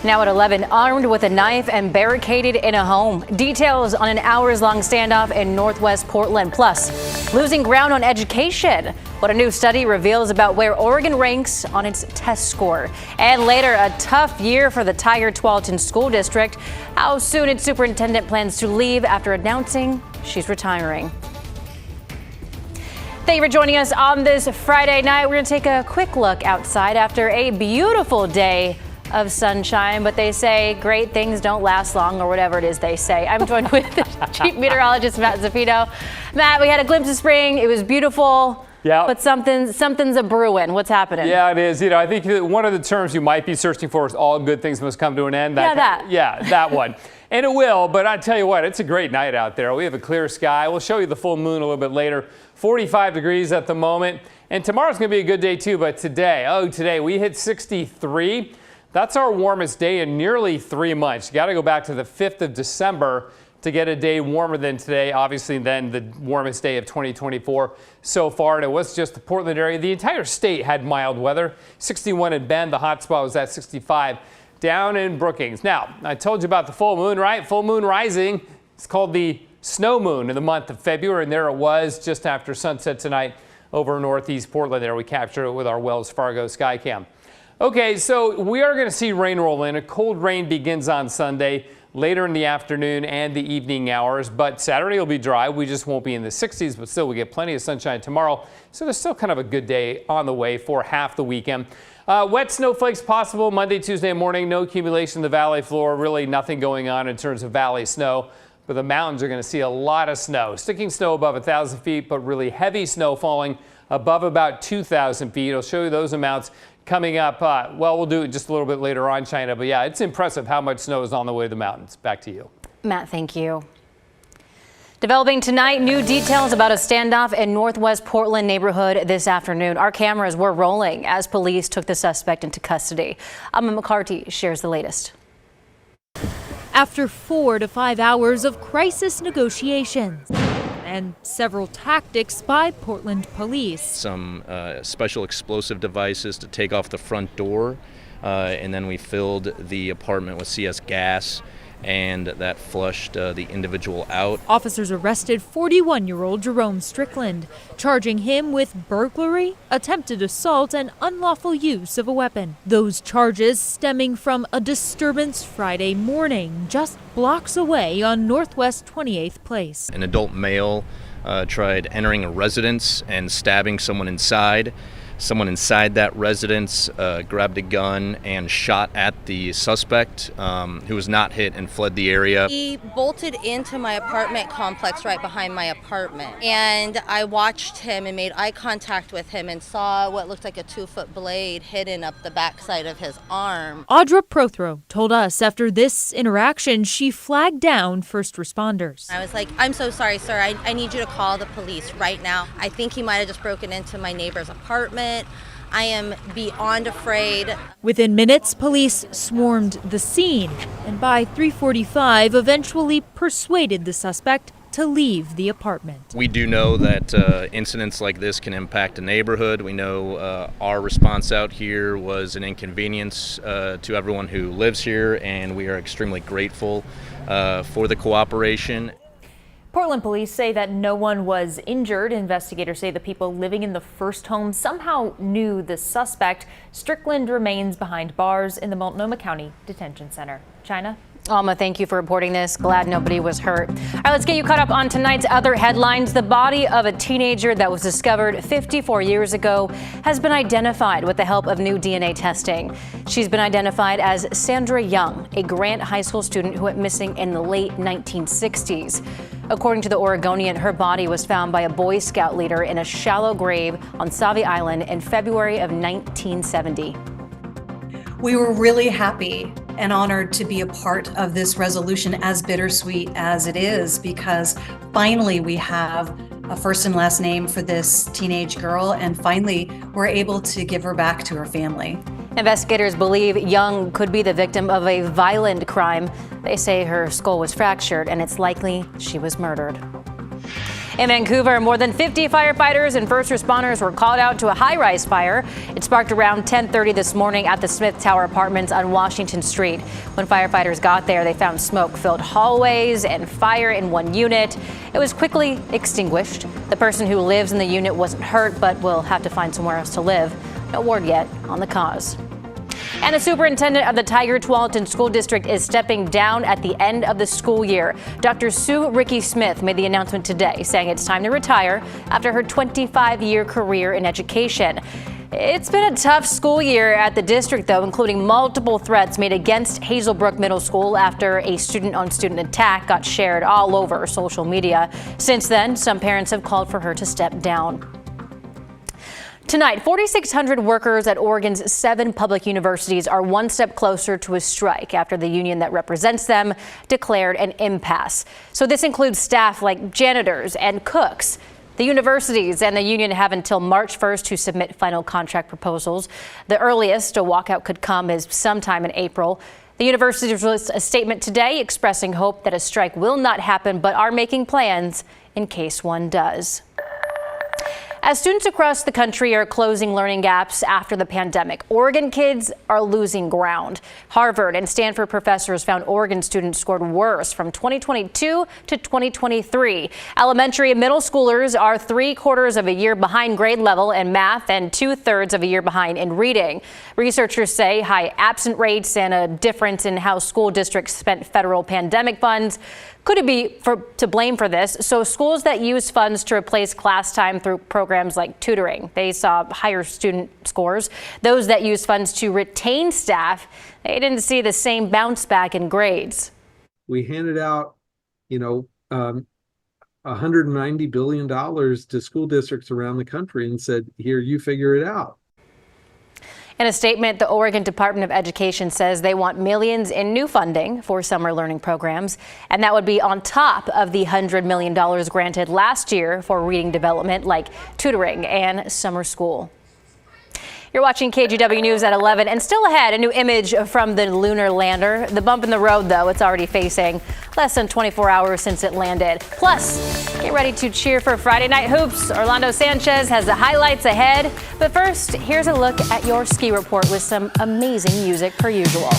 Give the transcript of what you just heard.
Now at 11, armed with a knife and barricaded in a home. Details on an hours-long standoff in northwest Portland. Plus, losing ground on education. What a new study reveals about where Oregon ranks on its test score. And later, a tough year for the Tigard-Tualatin School District. How soon its superintendent plans to leave after announcing she's retiring. Thank you for joining us on this Friday night. We're going to take a quick look outside after a beautiful day of sunshine, but they say great things don't last long, or whatever it is they say. I'm joined with Chief Meteorologist Matt Zaffino. Matt, we had a glimpse of spring. It was beautiful. Yeah, but something's a brewing. What's happening? Yeah, it is. I think one of the terms you might be searching for is all good things must come to an end. That one. And it will, but I tell you what, it's a great night out there. We have a clear sky. We'll show you the full moon a little bit later. 45 degrees at the moment. And tomorrow's going to be a good day too, but today we hit 63. That's our warmest day in nearly 3 months. You got to go back to the 5th of December to get a day warmer than today, obviously then the warmest day of 2024 so far. And it was just the Portland area. The entire state had mild weather. 61 in Bend, the hot spot was at 65 down in Brookings. Now, I told you about the full moon, right? Full moon rising. It's called the snow moon in the month of February, and there it was just after sunset tonight over northeast Portland there. We captured it with our Wells Fargo Skycam. Okay, so we are going to see rain roll in. A cold rain begins on Sunday, later in the afternoon and the evening hours, but Saturday will be dry. We just won't be in the 60s, but still we get plenty of sunshine tomorrow. So there's still kind of a good day on the way for half the weekend. Wet snowflakes possible Monday, Tuesday morning. No accumulation in the valley floor. Really nothing going on in terms of valley snow. But the mountains are going to see a lot of snow. Sticking snow above 1,000 feet, but really heavy snow falling above about 2,000 feet. I'll show you those amounts coming up. Well, we'll do it just a little bit later on, China. But yeah, it's impressive how much snow is on the way to the mountains. Back to you. Matt, thank you. Developing tonight, new details about a standoff in northwest Portland neighborhood this afternoon. Our cameras were rolling as police took the suspect into custody. Amma McCarty shares the latest. After 4 to 5 hours of crisis negotiations and several tactics by Portland police. Some special explosive devices to take off the front door, and then we filled the apartment with CS gas, and that flushed the individual out. Officers arrested 41-year-old Jerome Strickland, charging him with burglary, attempted assault, and unlawful use of a weapon. Those charges stemming from a disturbance Friday morning, just blocks away on Northwest 28th Place. An adult male tried entering a residence and stabbing someone inside. Someone inside that residence grabbed a gun and shot at the suspect, who was not hit and fled the area. He bolted into my apartment complex right behind my apartment. And I watched him and made eye contact with him and saw what looked like a 2-foot blade hidden up the backside of his arm. Audra Prothro told us after this interaction, she flagged down first responders. I was like, I'm so sorry, sir. I need you to call the police right now. I think he might have just broken into my neighbor's apartment. I am beyond afraid. Within minutes, police swarmed the scene and by 3:45 eventually persuaded the suspect to leave the apartment. We do know that incidents like this can impact a neighborhood. We know our response out here was an inconvenience to everyone who lives here, and we are extremely grateful for the cooperation. Portland police say that no one was injured. Investigators say the people living in the first home somehow knew the suspect. Strickland remains behind bars in the Multnomah County Detention Center. China? Alma, thank you for reporting this. Glad nobody was hurt. All right, let's get you caught up on tonight's other headlines. The body of a teenager that was discovered 54 years ago has been identified with the help of new DNA testing. She's been identified as Sandra Young, a Grant High School student who went missing in the late 1960s. According to the Oregonian, her body was found by a Boy Scout leader in a shallow grave on Sauvie Island in February of 1970. We were really happy and honored to be a part of this resolution, as bittersweet as it is, because finally we have a first and last name for this teenage girl, and finally we're able to give her back to her family. Investigators believe Young could be the victim of a violent crime. They say her skull was fractured and it's likely she was murdered. In Vancouver, more than 50 firefighters and first responders were called out to a high-rise fire. It sparked around 10:30 this morning at the Smith Tower Apartments on Washington Street. When firefighters got there, they found smoke-filled hallways and fire in one unit. It was quickly extinguished. The person who lives in the unit wasn't hurt, but will have to find somewhere else to live. No word yet on the cause. And the superintendent of the Tigard-Tualatin School District is stepping down at the end of the school year. Dr. Sue Ricky Smith made the announcement today, saying it's time to retire after her 25-year career in education. It's been a tough school year at the district, though, including multiple threats made against Hazelbrook Middle School after a student-on-student attack got shared all over social media. Since then, some parents have called for her to step down. Tonight, 4,600 workers at Oregon's 7 public universities are one step closer to a strike after the union that represents them declared an impasse. So this includes staff like janitors and cooks. The universities and the union have until March 1st to submit final contract proposals. The earliest a walkout could come is sometime in April. The universities released a statement today expressing hope that a strike will not happen, but are making plans in case one does. As students across the country are closing learning gaps after the pandemic, Oregon kids are losing ground. Harvard and Stanford professors found Oregon students scored worse from 2022 to 2023. Elementary and middle schoolers are 3/4 of a year behind grade level in math and 2/3 of a year behind in reading. Researchers say high absent rates and a difference in how school districts spent federal pandemic funds could be to blame for this. So schools that use funds to replace class time through programs like tutoring, they saw higher student scores. Those that use funds to retain staff, they didn't see the same bounce back in grades. We handed out, $190 billion to school districts around the country and said, here, you figure it out. In a statement, the Oregon Department of Education says they want millions in new funding for summer learning programs, and that would be on top of the $100 million granted last year for reading development like tutoring and summer school. You're watching KGW News at 11, and still ahead, a new image from the lunar lander. The bump in the road, though, it's already facing less than 24 hours since it landed. Plus, get ready to cheer for Friday Night Hoops. Orlando Sanchez has the highlights ahead. But first, here's a look at your ski report with some amazing music per usual.